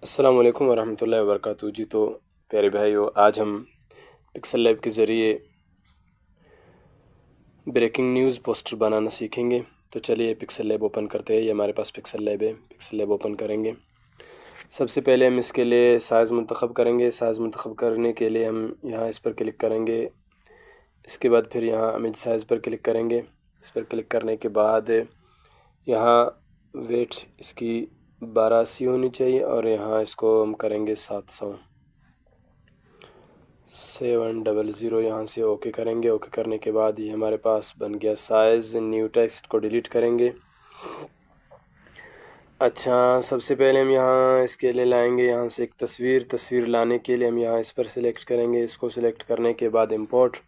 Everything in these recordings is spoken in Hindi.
अस्सलाम वालेकुम वरहमतुल्लाहि वबरकातुहू। जी तो प्यारे भाइयों, आज हम पिक्सल लैब के ज़रिए ब्रेकिंग न्यूज़ पोस्टर बनाना सीखेंगे। तो चलिए पिक्सल लैब ओपन करते हैं। ये हमारे पास पिक्सल लैब है। पिक्सल लैब ओपन करेंगे। सबसे पहले हम इसके लिए साइज़ मुंतखब करेंगे। साइज़ मुंतखब करने के लिए हम यहाँ इस पर क्लिक करेंगे। इसके बाद फिर यहाँ इमेज साइज़ पर क्लिक करेंगे। इस पर क्लिक करने के बाद यहाँ वेट इसकी 1280 होनी चाहिए और यहाँ इसको हम करेंगे 700 यहाँ से ओके करेंगे। ओके करने के बाद ये हमारे पास बन गया साइज़। न्यू टेक्स्ट को डिलीट करेंगे। अच्छा, सबसे पहले हम यहाँ इसके लिए लाएंगे यहाँ से एक तस्वीर लाने के लिए हम यहाँ इस पर सिलेक्ट करेंगे। इसको सिलेक्ट करने के बाद इंपोर्ट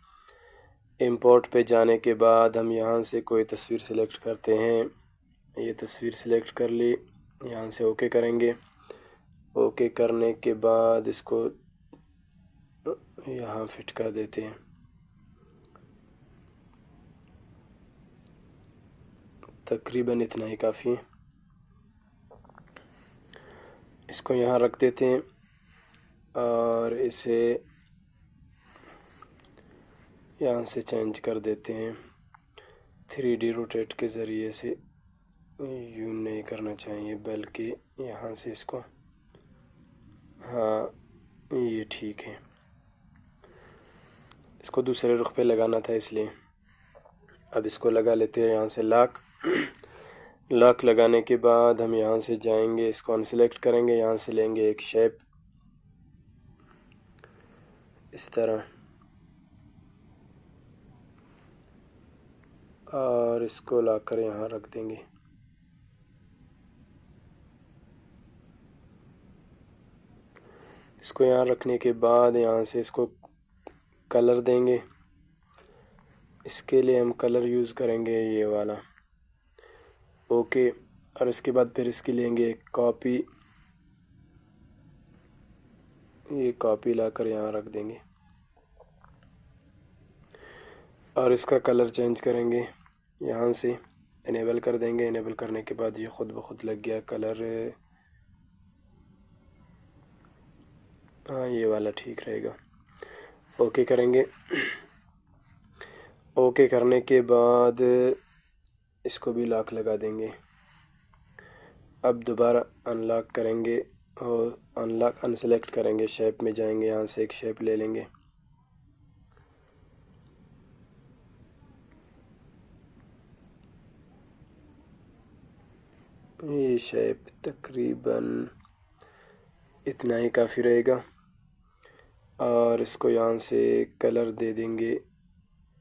पे जाने के बाद हम यहाँ से कोई तस्वीर सिलेक्ट करते हैं। ये तस्वीर सिलेक्ट कर ली। यहाँ से ओके करेंगे। ओके करने के बाद इसको यहाँ फिट कर देते हैं। तकरीबन इतना ही काफ़ी है। इसको यहाँ रख देते हैं और इसे यहाँ से चेंज कर देते हैं। 3D रोटेट के ज़रिए से यूँ नहीं करना चाहिए, बल्कि यहाँ से इसको, हाँ ये ठीक है। इसको दूसरे रुख पे लगाना था इसलिए। अब इसको लगा लेते हैं यहाँ से लॉक लगाने के बाद हम यहाँ से जाएंगे, इसको अनसेलेक्ट करेंगे। यहाँ से लेंगे एक शेप इस तरह और इसको लाकर यहाँ रख देंगे। इसको यहाँ रखने के बाद यहाँ से इसको कलर देंगे। इसके लिए हम कलर यूज़ करेंगे ये वाला। ओके, और इसके बाद फिर इसकी लेंगे एक कॉपी। ये कॉपी लाकर यहाँ रख देंगे और इसका कलर चेंज करेंगे। यहाँ से इनेबल कर देंगे। इनेबल करने के बाद ये ख़ुद ब खुद लग गया कलर। हाँ ये वाला ठीक रहेगा। ओके करेंगे। ओके करने के बाद इसको भी लॉक लगा देंगे। अब दोबारा अनलॉक करेंगे और अनसेलेक्ट करेंगे। शेप में जाएंगे, यहाँ से एक शेप ले लेंगे। ये शेप तकरीबन इतना ही काफ़ी रहेगा और इसको यहाँ से कलर दे देंगे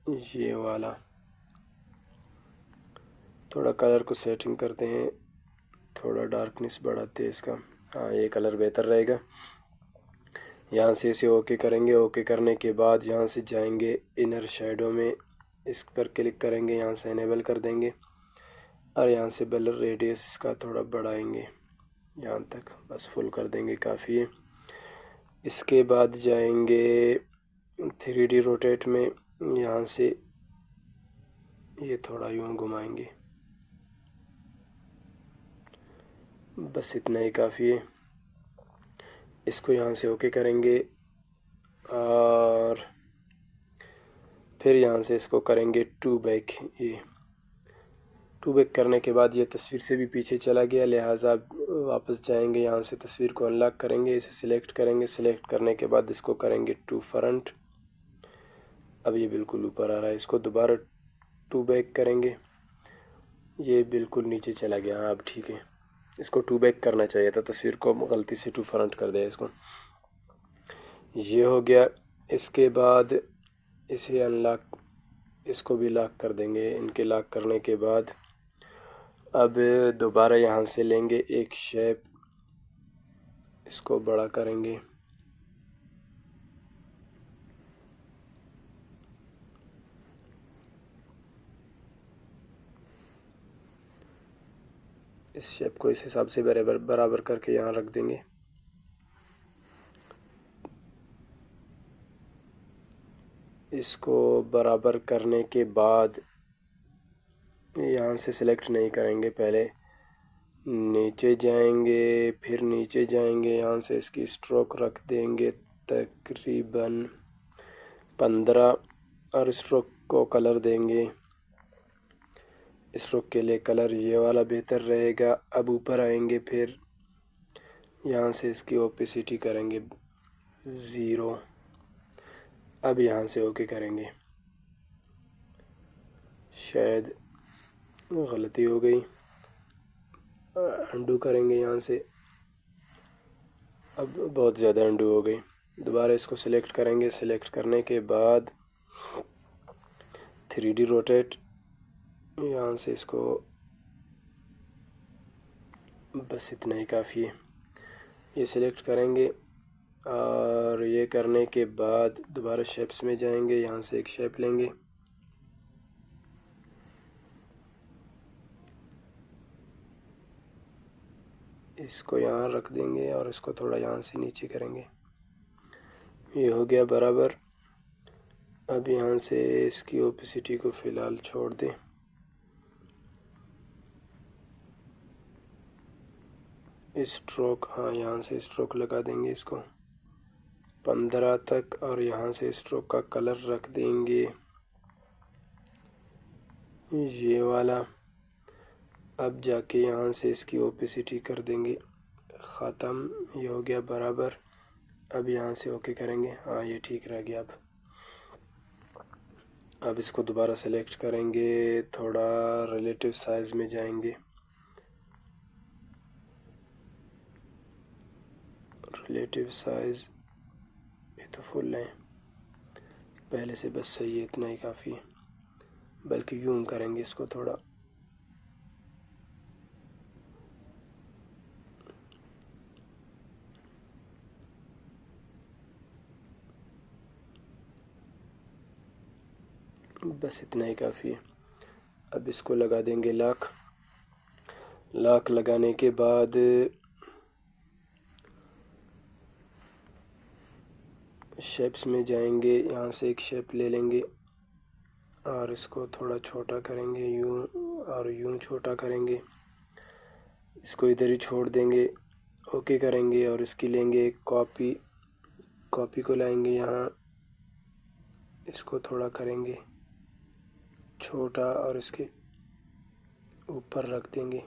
ये वाला। थोड़ा कलर को सेटिंग करते हैं, थोड़ा डार्कनेस बढ़ाते हैं इसका। हाँ ये कलर बेहतर रहेगा। यहाँ से इसे ओके करेंगे। ओके करने के बाद यहाँ से जाएंगे इनर शेडो में, इस पर क्लिक करेंगे। यहाँ से इनेबल कर देंगे और यहाँ से ब्लर रेडियस इसका थोड़ा बढ़ाएंगे, यहाँ तक बस फुल कर देंगे, काफ़ी है। इसके बाद जाएंगे 3D रोटेट में। यहाँ से ये थोड़ा यूँ घुमाएंगे, बस इतना ही काफ़ी है। इसको यहाँ से ओके करेंगे और फिर यहाँ से इसको करेंगे 2 बैक। ये 2 बैक करने के बाद ये तस्वीर से भी पीछे चला गया, लिहाजा वापस जाएंगे। यहाँ से तस्वीर को अनलॉक करेंगे, इसे सिलेक्ट करेंगे। सिलेक्ट करने के बाद इसको करेंगे 2 फ्रंट। अब ये बिल्कुल ऊपर आ रहा है। इसको दोबारा 2 बैक करेंगे, ये बिल्कुल नीचे चला गया। हाँ अब ठीक है। इसको 2 बैक करना चाहिए था, तस्वीर को गलती से 2 फ्रंट कर दिया इसको। ये हो गया। इसके बाद इसे अनलॉक, इसको भी लॉक कर देंगे। इनके लॉक करने के बाद अब दोबारा यहाँ से लेंगे एक शेप, इसको बड़ा करेंगे। इस शेप को इस हिसाब से बराबर करके यहाँ रख देंगे। इसको बराबर करने के बाद यहाँ से सिलेक्ट नहीं करेंगे, पहले नीचे जाएंगे, फिर नीचे जाएंगे, यहाँ से इसकी स्ट्रोक रख देंगे तकरीबन 15 और स्ट्रोक को कलर देंगे। स्ट्रोक के लिए कलर ये वाला बेहतर रहेगा। अब ऊपर आएंगे, फिर यहाँ से इसकी ओपेसिटी करेंगे 0। अब यहाँ से ओके करेंगे। शायद गलती हो गई, अंडू करेंगे यहाँ से। अब बहुत ज़्यादा अंडू हो गई। दोबारा इसको सिलेक्ट करेंगे। सिलेक्ट करने के बाद 3D रोटेट, यहाँ से इसको, बस इतना ही काफ़ी है। ये सिलेक्ट करेंगे और ये करने के बाद दोबारा शेप्स में जाएंगे, यहाँ से एक शेप लेंगे, इसको यहाँ रख देंगे और इसको थोड़ा यहाँ से नीचे करेंगे। ये हो गया बराबर। अब यहाँ से इसकी ओपेसिटी को फ़िलहाल छोड़ दें। स्ट्रोक, हाँ यहाँ से स्ट्रोक लगा देंगे इसको 15 तक और यहाँ से स्ट्रोक का कलर रख देंगे ये वाला। अब जाके यहाँ से इसकी ओपेसिटी कर देंगे ख़त्म। ये हो गया बराबर। अब यहाँ से ओके करेंगे। हाँ ये ठीक रह गया। अब इसको दोबारा सेलेक्ट करेंगे, थोड़ा रिलेटिव साइज़ में जाएंगे, रिलेटिव साइज़ ये तो फुल है पहले से, बस सही है, इतना ही काफ़ी है। बल्कि यूं करेंगे इसको थोड़ा, बस इतना ही काफ़ी है। अब इसको लगा देंगे लॉक। लॉक लगाने के बाद शेप्स में जाएंगे, यहाँ से एक शेप ले लेंगे और इसको थोड़ा छोटा करेंगे, यूं और यूं छोटा करेंगे। इसको इधर ही छोड़ देंगे, ओके करेंगे और इसकी लेंगे एक कॉपी। कॉपी को लाएंगे यहाँ, इसको थोड़ा करेंगे छोटा और इसके ऊपर रख देंगे।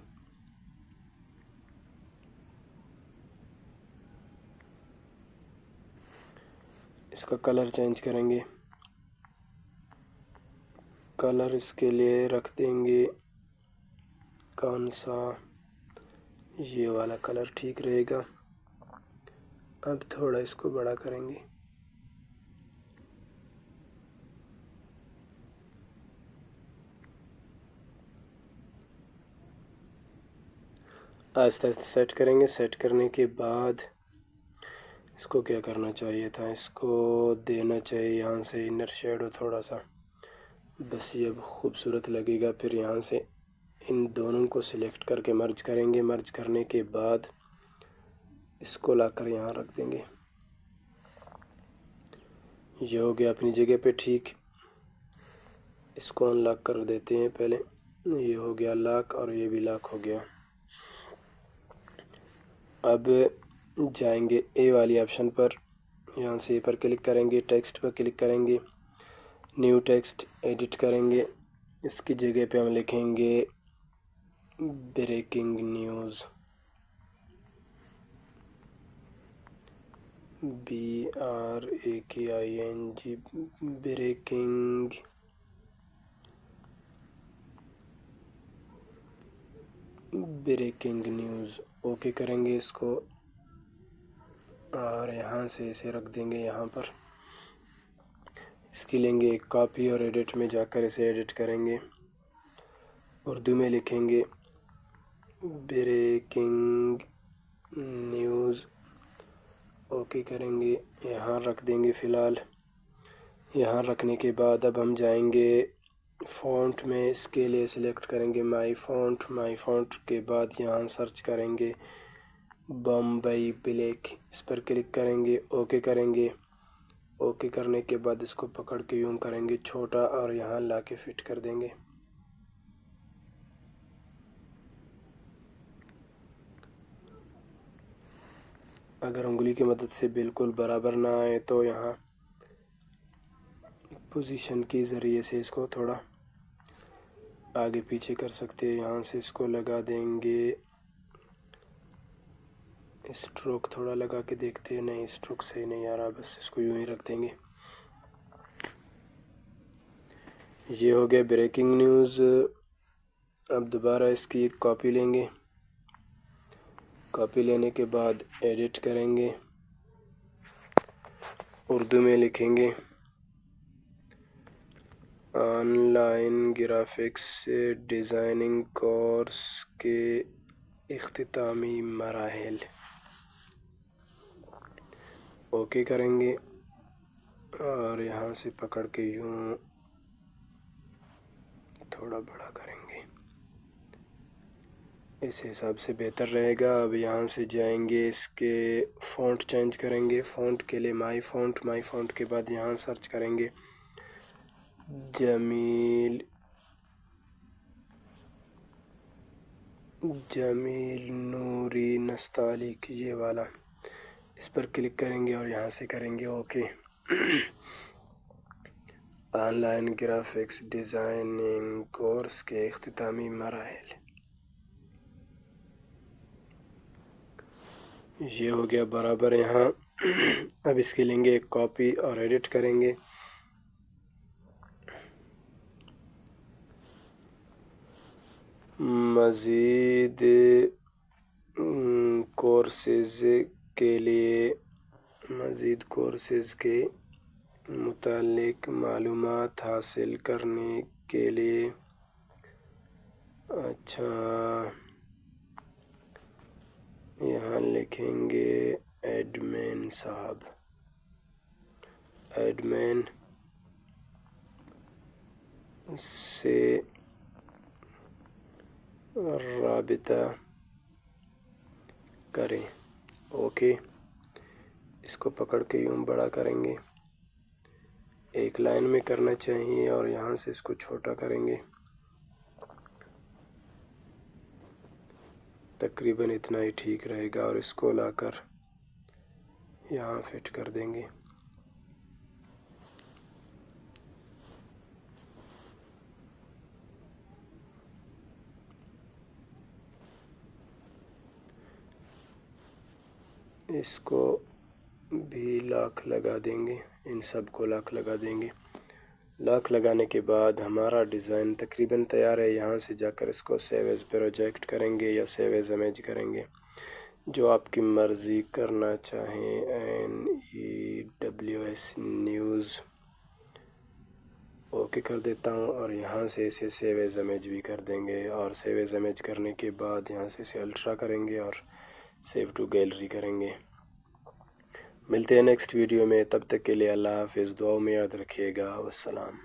इसका कलर चेंज करेंगे। कलर इसके लिए रख देंगे कौन सा, ये वाला कलर ठीक रहेगा। अब थोड़ा इसको बड़ा करेंगे। आहिस्ता आहिस्ता सेट करेंगे। सेट करने के बाद इसको क्या करना चाहिए था, इसको देना चाहिए यहाँ से इनर शेडो थोड़ा सा, बस ये अब खूबसूरत लगेगा। फिर यहाँ से इन दोनों को सिलेक्ट करके मर्ज करेंगे। मर्ज करने के बाद इसको लाकर यहाँ रख देंगे। ये हो गया अपनी जगह पे ठीक। इसको अनलॉक कर देते हैं पहले। ये हो गया लॉक और ये भी लॉक हो गया। अब जाएंगे ए वाली ऑप्शन पर, यहाँ से ए पर क्लिक करेंगे, टेक्स्ट पर क्लिक करेंगे, न्यू टेक्स्ट एडिट करेंगे। इसकी जगह पे हम लिखेंगे breaking news, BRAKING, breaking news. Okay करेंगे इसको और यहाँ से इसे रख देंगे यहाँ पर। इसकी लेंगे एक कॉपी और एडिट में जाकर इसे एडिट करेंगे। उर्दू में लिखेंगे ब्रेकिंग न्यूज़। ओके करेंगे, यहाँ रख देंगे फ़िलहाल। यहाँ रखने के बाद अब हम जाएंगे फ़ॉन्ट में। इसके लिए सिलेक्ट करेंगे माई फ़ॉन्ट। माई फ़ॉन्ट के बाद यहाँ सर्च करेंगे बम्बई ब्लैक, इस पर क्लिक करेंगे, ओके करेंगे। ओके करने के बाद इसको पकड़ के यूं करेंगे छोटा और यहाँ ला के फिट कर देंगे। अगर उंगली की मदद से बिल्कुल बराबर ना आए तो यहाँ पोजीशन के ज़रिए से इसको थोड़ा आगे पीछे कर सकते हैं। यहाँ से इसको लगा देंगे, स्ट्रोक थोड़ा लगा के देखते हैं। नहीं, स्ट्रोक सही नहीं आ रहा, बस इसको यूं ही रख देंगे। ये हो गया ब्रेकिंग न्यूज़। अब दोबारा इसकी एक कॉपी लेंगे। कॉपी लेने के बाद एडिट करेंगे, उर्दू में लिखेंगे ऑनलाइन ग्राफिक्स डिज़ाइनिंग कोर्स के इख्तितामी मराहिल। ओके करेंगे और यहाँ से पकड़ के यूँ थोड़ा बड़ा करेंगे, इस हिसाब से बेहतर रहेगा। अब यहाँ से जाएंगे, इसके फ़ॉन्ट चेंज करेंगे। फ़ॉन्ट के लिए माई फ़ॉन्ट के बाद यहाँ सर्च करेंगे जमील नूरी नस्तालिक, ये वाला, इस पर क्लिक करेंगे और यहाँ से करेंगे okay. Online graphics designing course के इख्तितामी मराहिल। ये हो गया बराबर यहाँ। अब इसके लेंगे एक कॉपी और एडिट करेंगे। मज़ीद कोर्सेज़ के मुतालिक मालूमात हासिल करने के लिए अच्छा यहाँ लिखेंगे एडमिन साहब, एडमिन से राबिता करें। ओके, इसको पकड़ के यूँ बड़ा करेंगे, एक लाइन में करना चाहिए और यहाँ से इसको छोटा करेंगे, तकरीबन इतना ही ठीक रहेगा। और इसको लाकर यहाँ फिट कर देंगे। इसको भी लॉक लगा देंगे, इन सब को लॉक लगा देंगे। लॉक लगाने के बाद हमारा डिज़ाइन तकरीबन तैयार है। यहाँ से जाकर इसको सेव एज़ प्रोजेक्ट करेंगे या सेव एज़ इमेज करेंगे, जो आपकी मर्ज़ी करना चाहें। NEWS न्यूज़ ओके कर देता हूँ और यहाँ से इसे सेव एज़ इमेज भी कर देंगे। और सेव एज़ इमेज करने के बाद यहाँ से इसे अल्ट्रा करेंगे और सेव टू गैलरी करेंगे। मिलते हैं नेक्स्ट वीडियो में, तब तक के लिए अल्लाह हाफ़िज़। दुआओं में याद रखिएगा। वस्सलाम।